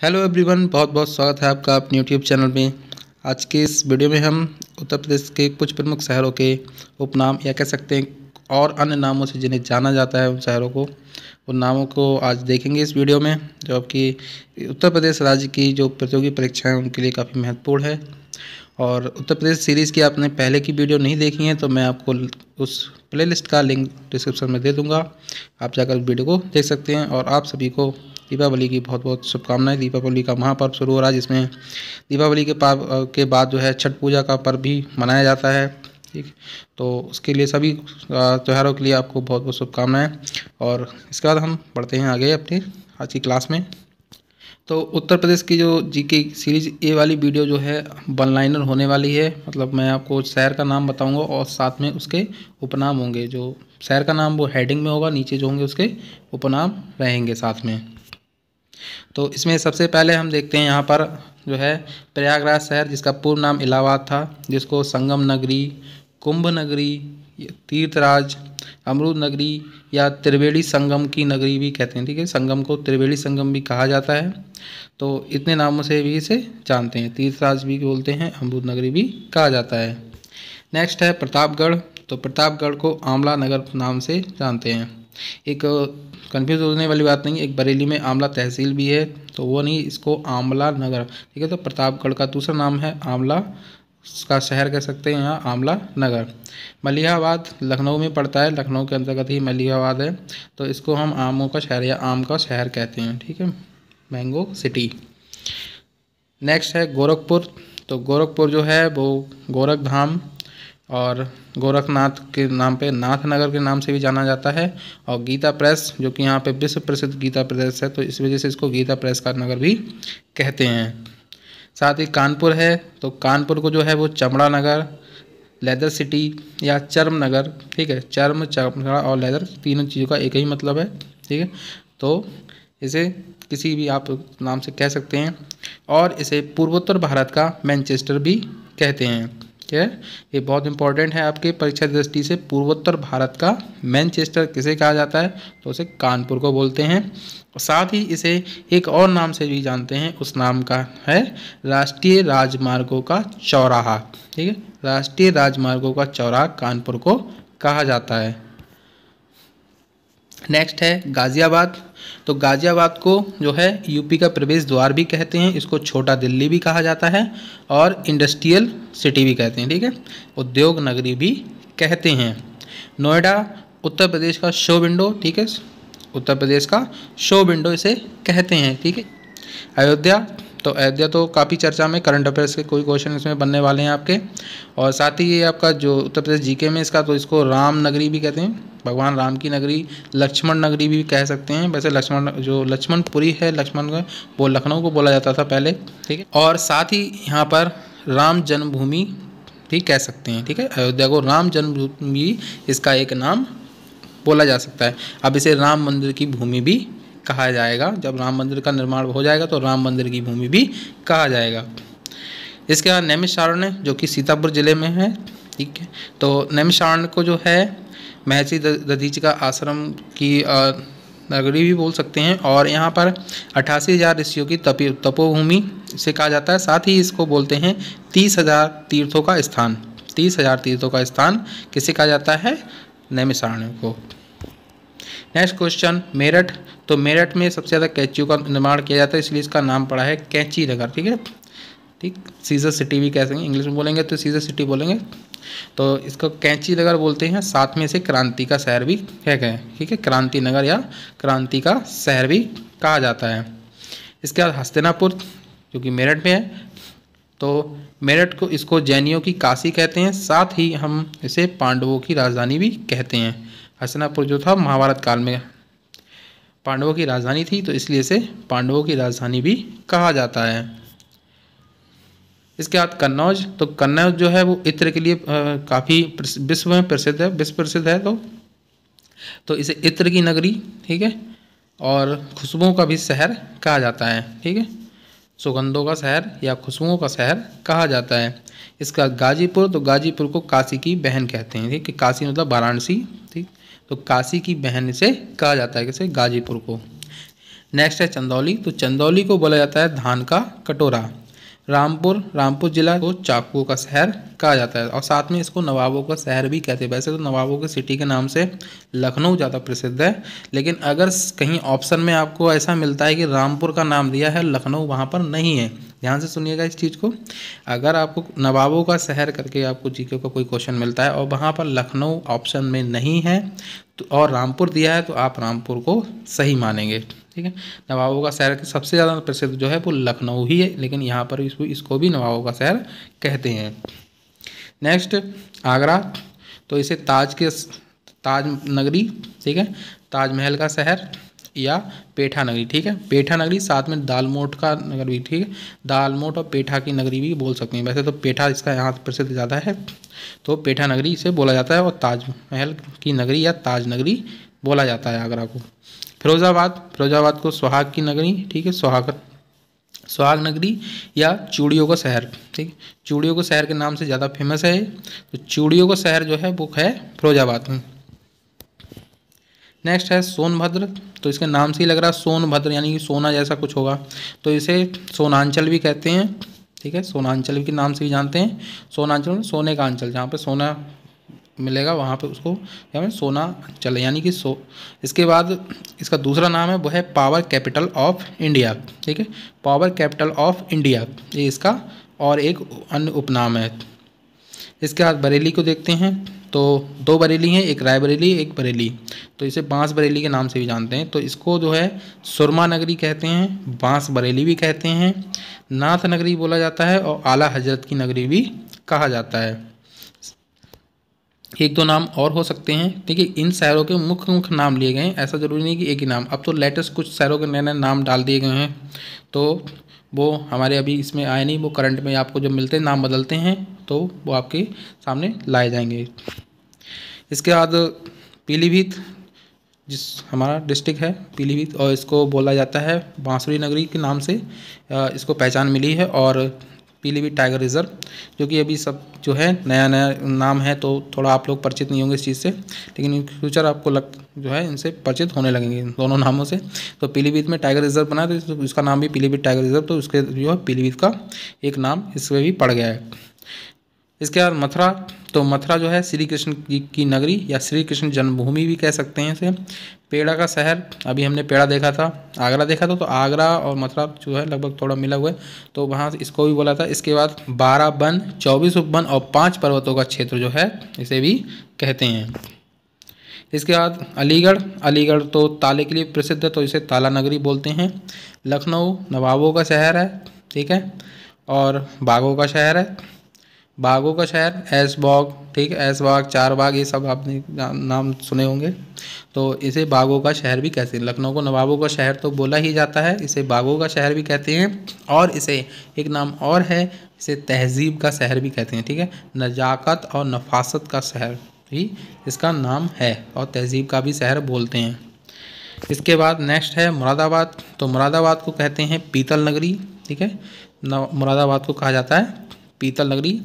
Hello everyone, बहुत बहुत स्वागत है आपका अपने यूट्यूब चैनल में। आज के इस वीडियो में हम उत्तर प्रदेश के कुछ प्रमुख शहरों के उपनाम या कह सकते हैं और अन्य नामों से जिन्हें जाना जाता है उन शहरों को, उन नामों को आज देखेंगे इस वीडियो में, जो आपकी उत्तर प्रदेश राज्य की जो प्रतियोगी परीक्षाएं उनके लिए काफ़ी महत्वपूर्ण है। और उत्तर प्रदेश सीरीज़ की आपने पहले की वीडियो नहीं देखी है तो मैं आपको उस प्लेलिस्ट का लिंक डिस्क्रिप्शन में दे दूँगा, आप जाकर वीडियो को देख सकते हैं। और आप सभी को दीपावली की बहुत बहुत शुभकामनाएं। दीपावली का महापर्व शुरू हो रहा है, जिसमें दीपावली के बाद जो है छठ पूजा का पर्व भी मनाया जाता है। ठीक, तो उसके लिए सभी त्योहारों के लिए आपको बहुत बहुत शुभकामनाएं। और इसके बाद हम बढ़ते हैं आगे अपनी आज की क्लास में। तो उत्तर प्रदेश की जो जीके सीरीज ए वाली वीडियो जो है वन लाइनर होने वाली है, मतलब मैं आपको शहर का नाम बताऊंगा और साथ में उसके उपनाम होंगे। जो शहर का नाम वो हेडिंग में होगा, नीचे जो होंगे उसके उपनाम रहेंगे साथ में। तो इसमें सबसे पहले हम देखते हैं यहाँ पर जो है प्रयागराज शहर, जिसका पूर्व नाम इलाहाबाद था, जिसको संगम नगरी, कुंभ नगरी, तीर्थराज, अमरूद नगरी या त्रिवेणी संगम की नगरी भी कहते हैं। ठीक है, संगम को त्रिवेणी संगम भी कहा जाता है। तो इतने नामों से भी इसे जानते हैं। तीर्थराज भी बोलते हैं, अमरूद नगरी भी कहा जाता है। नेक्स्ट है प्रतापगढ़। तो प्रतापगढ़ को आमला नगर नाम से जानते हैं। एक कंफ्यूज होने वाली बात नहीं, एक बरेली में आमला तहसील भी है, तो वो नहीं, इसको आमला नगर। ठीक है, तो प्रतापगढ़ का दूसरा नाम है आमला का शहर कह सकते हैं यहाँ आमला नगर। मलिहाबाद लखनऊ में पड़ता है, लखनऊ के अंतर्गत ही मलिहाबाद है, तो इसको हम आमों का शहर या आम का शहर कहते हैं। ठीक है, मैंगो सिटी। नेक्स्ट है गोरखपुर। तो गोरखपुर जो है वो गोरख धाम और गोरखनाथ के नाम पे नाथ नगर के नाम से भी जाना जाता है। और गीता प्रेस, जो कि यहाँ पे विश्व प्रसिद्ध गीता प्रेस है, तो इस वजह से इसको गीता प्रेस का नगर भी कहते हैं। साथ ही कानपुर है, तो कानपुर को जो है वो चमड़ा नगर, लेदर सिटी या चर्म नगर। ठीक है, चर्म, चमड़ा और लेदर तीनों चीज़ों का एक ही मतलब है। ठीक है, तो इसे किसी भी आप नाम से कह सकते हैं। और इसे पूर्वोत्तर भारत का मैनचेस्टर भी कहते हैं। ठीक है, ये बहुत इंपॉर्टेंट है आपके परीक्षा दृष्टि से। पूर्वोत्तर भारत का मैनचेस्टर किसे कहा जाता है, तो उसे कानपुर को बोलते हैं। और साथ ही इसे एक और नाम से भी जानते हैं, उस नाम का है राष्ट्रीय राजमार्गों का चौराहा। ठीक है, राष्ट्रीय राजमार्गों का चौराहा कानपुर को कहा जाता है। नेक्स्ट है गाज़ियाबाद। तो गाज़ियाबाद को जो है यूपी का प्रवेश द्वार भी कहते हैं, इसको छोटा दिल्ली भी कहा जाता है और इंडस्ट्रियल सिटी भी कहते हैं। ठीक है, उद्योग नगरी भी कहते हैं। नोएडा उत्तर प्रदेश का शो विंडो। ठीक है, उत्तर प्रदेश का शो विंडो इसे कहते हैं। ठीक है, अयोध्या। तो अयोध्या तो काफ़ी चर्चा में, करंट अफेयर्स के कोई क्वेश्चन इसमें बनने वाले हैं आपके। और साथ ही ये आपका जो उत्तर प्रदेश जीके में इसका, तो इसको राम नगरी भी कहते हैं, भगवान राम की नगरी। लक्ष्मण नगरी भी कह सकते हैं। वैसे लक्ष्मणपुरी है, लक्ष्मण वो लखनऊ को बोला जाता था पहले। ठीक है, और साथ ही यहाँ पर राम जन्मभूमि भी कह सकते हैं। ठीक है, अयोध्या को राम जन्मभूमि इसका एक नाम बोला जा सकता है। अब इसे राम मंदिर की भूमि भी कहा जाएगा। जब राम मंदिर का निर्माण हो जाएगा तो राम मंदिर की भूमि भी कहा जाएगा। इसके बाद नैमिषारण्य, जो कि सीतापुर जिले में है। ठीक है, तो नैमिषारण्य को जो है महर्षि दधीचि आश्रम की नगरी भी बोल सकते हैं। और यहाँ पर 88,000 ऋषियों की तपोभूमि से कहा जाता है। साथ ही इसको बोलते हैं 30,000 तीर्थों का स्थान। 30,000 तीर्थों का स्थान किसे कहा जाता है, नैमिषारण्य को। Next question, Meerut. तो मेरठ में सबसे ज़्यादा कैंचियों का निर्माण किया जाता है, इसलिए इसका नाम पड़ा है कैंची नगर। ठीक है, ठीक, सीजर सिटी भी कह सकेंगे, इंग्लिश में बोलेंगे तो सीजर सिटी बोलेंगे, तो इसको कैंची नगर बोलते हैं। साथ में इसे क्रांति का शहर भी कह गए। ठीक है, क्रांति नगर या क्रांति का शहर भी कहा जाता है। इसके बाद हस्तिनापुर, जो कि मेरठ में है, तो मेरठ को इसको जैनियों की काशी कहते हैं। साथ ही हम इसे पांडवों की राजधानी भी कहते हैं। हस्तिनापुर जो था महाभारत काल में पांडवों की राजधानी थी, तो इसलिए इसे पांडवों की राजधानी भी कहा जाता है। इसके बाद कन्नौज। तो कन्नौज जो है वो इत्र के लिए काफ़ी विश्व में प्रसिद्ध है, विश्व प्रसिद्ध है। तो इसे इत्र की नगरी, ठीक है, और खुशबुओं का भी शहर कहा जाता है। ठीक है, सुगंधों का शहर या खुशबुओं का शहर कहा जाता है। इसका गाजीपुर। तो गाजीपुर को काशी की बहन कहते हैं। ठीक है, काशी मतलब वाराणसी। ठीक, तो काशी की बहन से कहा जाता है किसे, गाजीपुर को। नेक्स्ट है चंदौली। तो चंदौली को बोला जाता है धान का कटोरा। रामपुर जिला को चाकुओं का शहर कहा जाता है और साथ में इसको नवाबों का शहर भी कहते हैं। वैसे तो नवाबों की सिटी के नाम से लखनऊ ज़्यादा प्रसिद्ध है, लेकिन अगर कहीं ऑप्शन में आपको ऐसा मिलता है कि रामपुर का नाम दिया है, लखनऊ वहाँ पर नहीं है। ध्यान से सुनिएगा इस चीज़ को। अगर आपको नवाबों का शहर करके आपको जीके का कोई क्वेश्चन मिलता है और वहाँ पर लखनऊ ऑप्शन में नहीं है तो और रामपुर दिया है तो आप रामपुर को सही मानेंगे। ठीक है, नवाबों का शहर सबसे ज़्यादा प्रसिद्ध जो है वो लखनऊ ही है, लेकिन यहाँ पर इसको भी नवाबों का शहर कहते हैं। नेक्स्ट आगरा। तो इसे ताज नगरी, ठीक है, ताजमहल का शहर या पेठा नगरी, ठीक है, पेठा नगरी, साथ में दालमोट का नगर भी, ठीक है, दालमोट और पेठा की नगरी भी बोल सकते हैं। वैसे तो पेठा इसका यहाँ प्रसिद्ध ज़्यादा है तो पेठा नगरी इसे बोला जाता है और ताजमहल की नगरी या ताज नगरी बोला जाता है आगरा को। फिरोजाबाद को सुहाग की नगरी, ठीक है, सुहाग नगरी या चूड़ियों का शहर, ठीक, चूड़ियों के शहर के नाम से ज़्यादा फेमस है। तो चूड़ियों का शहर जो है वो है फिरोजाबाद में। नेक्स्ट है सोनभद्र। तो इसके नाम से ही लग रहा है सोनभद्र यानी कि सोना जैसा कुछ होगा, तो इसे सोनांचल भी कहते हैं। ठीक है, सोनांचल के नाम से भी जानते हैं। सोनांचल सोने का अंचल, जहाँ पे सोना मिलेगा वहाँ पे उसको क्या है सोनांचल यानी कि इसके बाद इसका दूसरा नाम है वो है पावर कैपिटल ऑफ इंडिया। ठीक है, पावर कैपिटल ऑफ इंडिया ये इसका और एक अन्य उपनाम है। इसके बाद बरेली को देखते हैं। तो 2 बरेली हैं, एक रायबरेली एक बरेली, तो इसे बांस बरेली के नाम से भी जानते हैं। तो इसको जो है सुरमा नगरी कहते हैं, बांस बरेली भी कहते हैं, नाथ नगरी बोला जाता है और आला हजरत की नगरी भी कहा जाता है। 1-2 नाम और हो सकते हैं। देखिए इन शहरों के मुख्य नाम लिए गए हैं, ऐसा ज़रूरी नहीं कि एक ही नाम। अब तो लेटेस्ट कुछ शहरों के नए नए नाम डाल दिए गए हैं, तो वो हमारे अभी इसमें आए नहीं, वो करंट में आपको जब मिलते हैं नाम बदलते हैं तो वो आपके सामने लाए जाएंगे। इसके बाद पीलीभीत, जिस हमारा डिस्ट्रिक्ट है पीलीभीत, और इसको बोला जाता है बांसुरी नगरी के नाम से इसको पहचान मिली है। और पीलीभीत टाइगर रिजर्व, जो कि अभी सब जो है नया नया नाम है तो थोड़ा आप लोग परिचित नहीं होंगे इस चीज़ से, लेकिन इन फ्यूचर आपको जो है इनसे परिचित होने लगेंगे दोनों नामों से। तो पीलीभीत में टाइगर रिजर्व बना तो इसका नाम भी पीलीभीत टाइगर रिजर्व, तो उसके जो है पीलीभीत का एक नाम इसमें भी पड़ गया है। इसके बाद मथुरा। तो मथुरा जो है श्री कृष्ण की नगरी या श्री कृष्ण जन्मभूमि भी कह सकते हैं इसे। पेड़ा का शहर, अभी हमने पेड़ा देखा था, आगरा देखा था, तो आगरा और मथुरा जो है लगभग थोड़ा मिला हुआ है, तो वहाँ इसको भी बोला था। इसके बाद 12 वन, 24 उपवन और 5 पर्वतों का क्षेत्र जो है इसे भी कहते हैं। इसके बाद अलीगढ़ तो ताले के लिए प्रसिद्ध है, तो इसे ताला नगरी बोलते हैं। लखनऊ नवाबों का शहर है, ठीक है, और बागों का शहर है। बागों का शहर ऐशबाग, ठीक है, ऐशबाग, चारबाग, ये सब आपने नाम सुने होंगे, तो इसे बागों का शहर भी कहते हैं। लखनऊ को नवाबों का शहर तो बोला ही जाता है, इसे बागों का शहर भी कहते हैं। और इसे एक नाम और है, इसे तहजीब का शहर भी कहते हैं। ठीक है, नजाकत और नफासत का शहर भी इसका नाम है और तहजीब का भी शहर बोलते हैं। इसके बाद नेक्स्ट है मुरादाबाद। तो मुरादाबाद को कहते हैं पीतल नगरी, ठीक है, मुरादाबाद को कहा जाता है पीतल नगरी,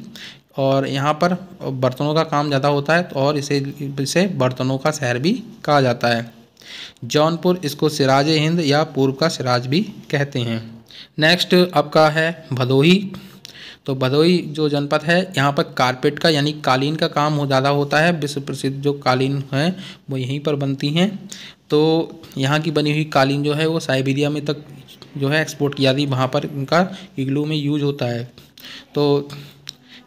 और यहाँ पर बर्तनों का काम ज़्यादा होता है और इसे बर्तनों का शहर भी कहा जाता है। जौनपुर, इसको सिराज हिंद या पूर्व का सिराज भी कहते हैं। नेक्स्ट आपका है भदोही। तो भदोही जो जनपद है, यहाँ पर कारपेट का यानी कालीन का काम ज़्यादा होता है। विश्व प्रसिद्ध जो कालीन है वो यहीं पर बनती हैं। तो यहाँ की बनी हुई कालीन जो है वो साइबेरिया में तक जो है एक्सपोर्ट किया जाती, वहाँ पर इनका इग्लू में यूज होता है। तो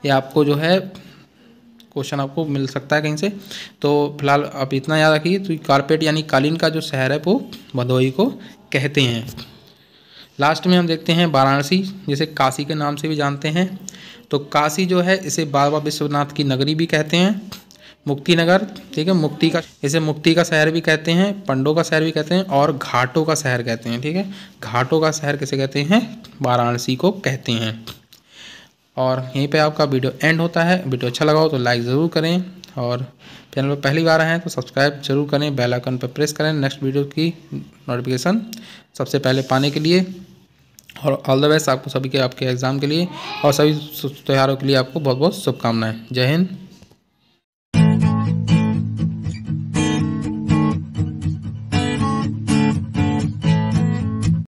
ये आपको जो है क्वेश्चन आपको मिल सकता है कहीं से, तो फिलहाल आप इतना याद रखिए। तो कारपेट यानी कालीन का जो शहर है वो भदोही को कहते हैं। लास्ट में हम देखते हैं वाराणसी, जिसे काशी के नाम से भी जानते हैं। तो काशी जो है इसे बाबा विश्वनाथ की नगरी भी कहते हैं। मुक्ति नगर, ठीक है, इसे मुक्ति का शहर भी कहते हैं, पंडों का शहर भी कहते हैं और घाटों का शहर कहते हैं। ठीक है, घाटों का शहर किसे कहते हैं? वाराणसी को कहते हैं। और यहीं पे आपका वीडियो एंड होता है। वीडियो अच्छा लगा हो तो लाइक ज़रूर करें और चैनल पर पहली बार आए हैं तो सब्सक्राइब जरूर करें, बेल आइकन पर प्रेस करें नेक्स्ट वीडियो की नोटिफिकेशन सबसे पहले पाने के लिए। और ऑल द बेस्ट आपको सभी के आपके एग्ज़ाम के लिए और सभी त्योहारों के लिए आपको बहुत बहुत शुभकामनाएं। जय हिंद।